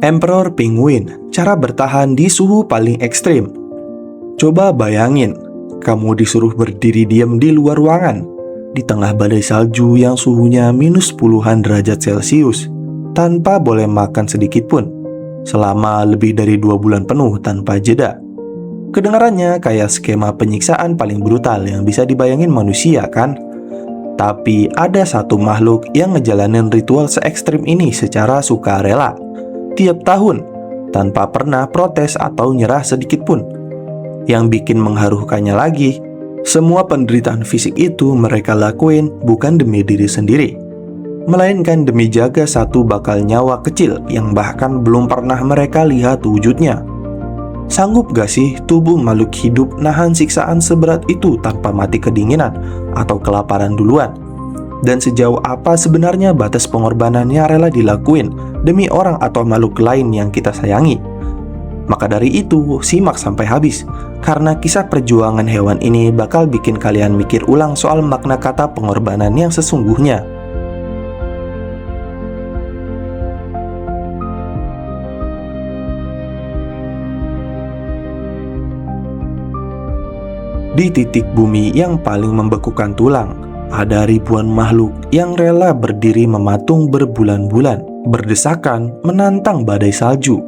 Emperor Penguin, cara bertahan di suhu paling ekstrim. Coba bayangin, kamu disuruh berdiri diam di luar ruangan, di tengah badai salju yang suhunya minus puluhan derajat Celcius, tanpa boleh makan sedikit pun, selama lebih dari 2 bulan penuh tanpa jeda. Kedengarannya kayak skema penyiksaan paling brutal yang bisa dibayangin manusia kan? Tapi ada satu makhluk yang ngejalanin ritual se-ekstrim ini secara sukarela tiap tahun, tanpa pernah protes atau nyerah sedikit pun. Yang bikin mengharukannya lagi, semua penderitaan fisik itu mereka lakuin bukan demi diri sendiri, melainkan demi jaga satu bakal nyawa kecil yang bahkan belum pernah mereka lihat wujudnya. Sanggup gak sih tubuh makhluk hidup nahan siksaan seberat itu tanpa mati kedinginan atau kelaparan duluan? Dan sejauh apa sebenarnya batas pengorbanannya rela dilakuin demi orang atau makhluk lain yang kita sayangi? Maka dari itu, simak sampai habis, karena kisah perjuangan hewan ini bakal bikin kalian mikir ulang soal makna kata pengorbanan yang sesungguhnya. Di titik bumi yang paling membekukan tulang, ada ribuan makhluk yang rela berdiri mematung berbulan-bulan, berdesakan menantang badai salju.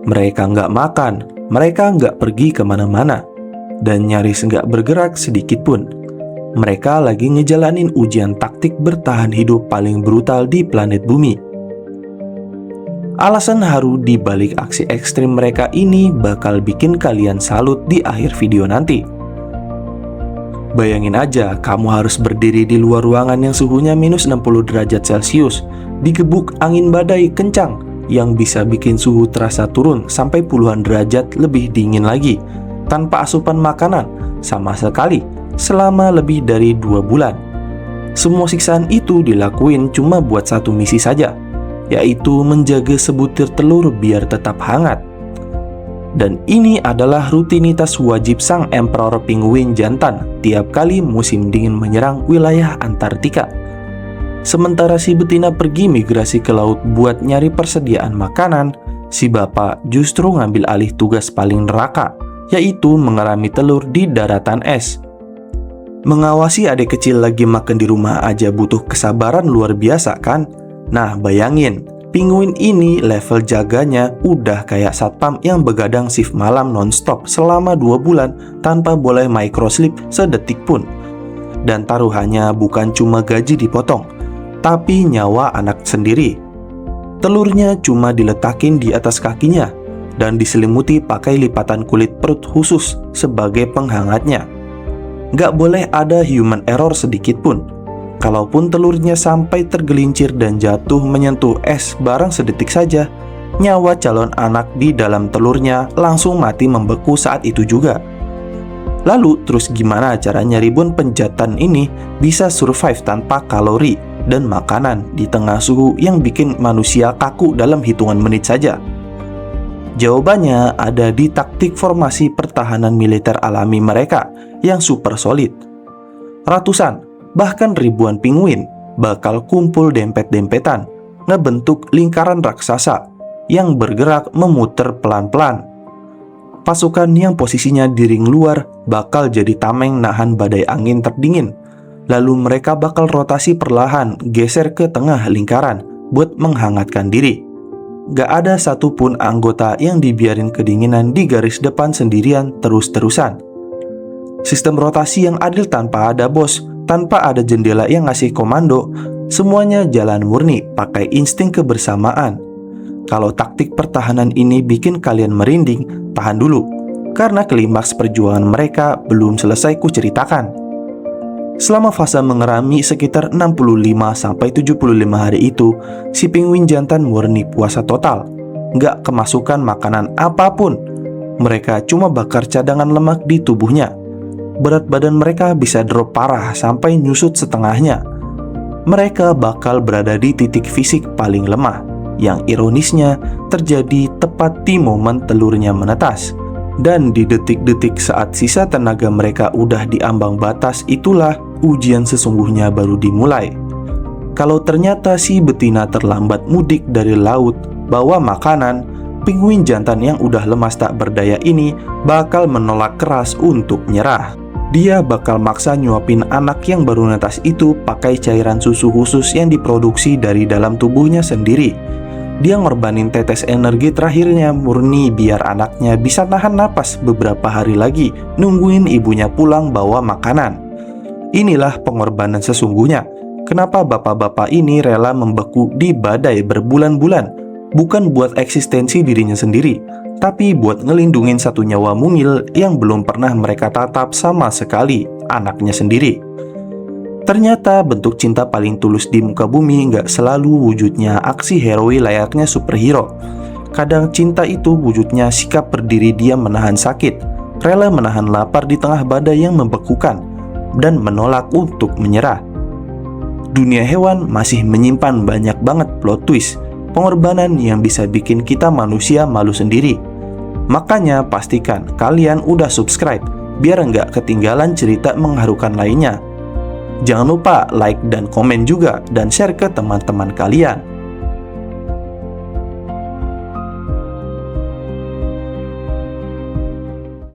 Mereka nggak makan, mereka nggak pergi kemana-mana, dan nyaris nggak bergerak sedikit pun. Mereka lagi ngejalanin ujian taktik bertahan hidup paling brutal di planet bumi. Alasan haru di balik aksi ekstrim mereka ini bakal bikin kalian salut di akhir video nanti. Bayangin aja, kamu harus berdiri di luar ruangan yang suhunya minus 60 derajat Celcius, digebuk angin badai kencang yang bisa bikin suhu terasa turun sampai puluhan derajat lebih dingin lagi, tanpa asupan makanan sama sekali selama lebih dari 2 bulan. Semua siksaan itu dilakuin cuma buat satu misi saja, yaitu menjaga sebutir telur biar tetap hangat. Dan ini adalah rutinitas wajib sang Emperor Penguin jantan tiap kali musim dingin menyerang wilayah Antartika. Sementara si betina pergi migrasi ke laut buat nyari persediaan makanan, si bapak justru ngambil alih tugas paling neraka, yaitu mengerami telur di daratan es. Mengawasi adik kecil lagi makan di rumah aja butuh kesabaran luar biasa kan? Nah, bayangin, penguin ini level jaganya udah kayak satpam yang begadang shift malam nonstop selama 2 bulan tanpa boleh microsleep sedetik pun. Dan taruhannya bukan cuma gaji dipotong, tapi nyawa anak sendiri. Telurnya cuma diletakin di atas kakinya dan diselimuti pakai lipatan kulit perut khusus sebagai penghangatnya. Gak boleh ada human error sedikit pun. Kalaupun telurnya sampai tergelincir dan jatuh menyentuh es barang sedetik saja, nyawa calon anak di dalam telurnya langsung mati membeku saat itu juga. Lalu terus gimana caranya ribuan penjantan ini bisa survive tanpa kalori dan makanan di tengah suhu yang bikin manusia kaku dalam hitungan menit saja? Jawabannya ada di taktik formasi pertahanan militer alami mereka yang super solid. Ratusan bahkan ribuan penguin bakal kumpul dempet-dempetan, ngebentuk lingkaran raksasa yang bergerak memutar pelan-pelan. Pasukan yang posisinya di ring luar bakal jadi tameng nahan badai angin terdingin. Lalu mereka bakal rotasi perlahan geser ke tengah lingkaran buat menghangatkan diri. Gak ada satupun anggota yang dibiarin kedinginan di garis depan sendirian terus-terusan. Sistem rotasi yang adil tanpa ada bos, tanpa ada jendela yang ngasih komando, semuanya jalan murni pakai insting kebersamaan. Kalau taktik pertahanan ini bikin kalian merinding, tahan dulu, karena klimaks perjuangan mereka belum selesai kuceritakan. Selama fase mengerami sekitar 65-75 hari itu, si penguin jantan murni puasa total, nggak kemasukan makanan apapun. Mereka cuma bakar cadangan lemak di tubuhnya. Berat badan mereka bisa drop parah sampai nyusut setengahnya. Mereka bakal berada di titik fisik paling lemah, yang ironisnya terjadi tepat di momen telurnya menetas. Dan di detik-detik saat sisa tenaga mereka udah di ambang batas, itulah ujian sesungguhnya baru dimulai. Kalau ternyata si betina terlambat mudik dari laut, bawa makanan, penguin jantan yang udah lemas tak berdaya ini bakal menolak keras untuk nyerah. Dia bakal maksa nyuapin anak yang baru netas itu pakai cairan susu khusus yang diproduksi dari dalam tubuhnya sendiri. Dia ngorbanin tetes energi terakhirnya murni biar anaknya bisa nahan napas beberapa hari lagi nungguin ibunya pulang bawa makanan. Inilah pengorbanan sesungguhnya. Kenapa bapak-bapak ini rela membeku di badai berbulan-bulan? Bukan buat eksistensi dirinya sendiri, tapi buat ngelindungin satu nyawa mungil yang belum pernah mereka tatap sama sekali, anaknya sendiri. Ternyata bentuk cinta paling tulus di muka bumi nggak selalu wujudnya aksi heroik layaknya superhero. Kadang cinta itu wujudnya sikap berdiri diam menahan sakit, rela menahan lapar di tengah badai yang membekukan, dan menolak untuk menyerah. Dunia hewan masih menyimpan banyak banget plot twist, pengorbanan yang bisa bikin kita manusia malu sendiri. Makanya pastikan kalian udah subscribe, biar nggak ketinggalan cerita mengharukan lainnya. Jangan lupa like dan komen juga, dan share ke teman-teman kalian.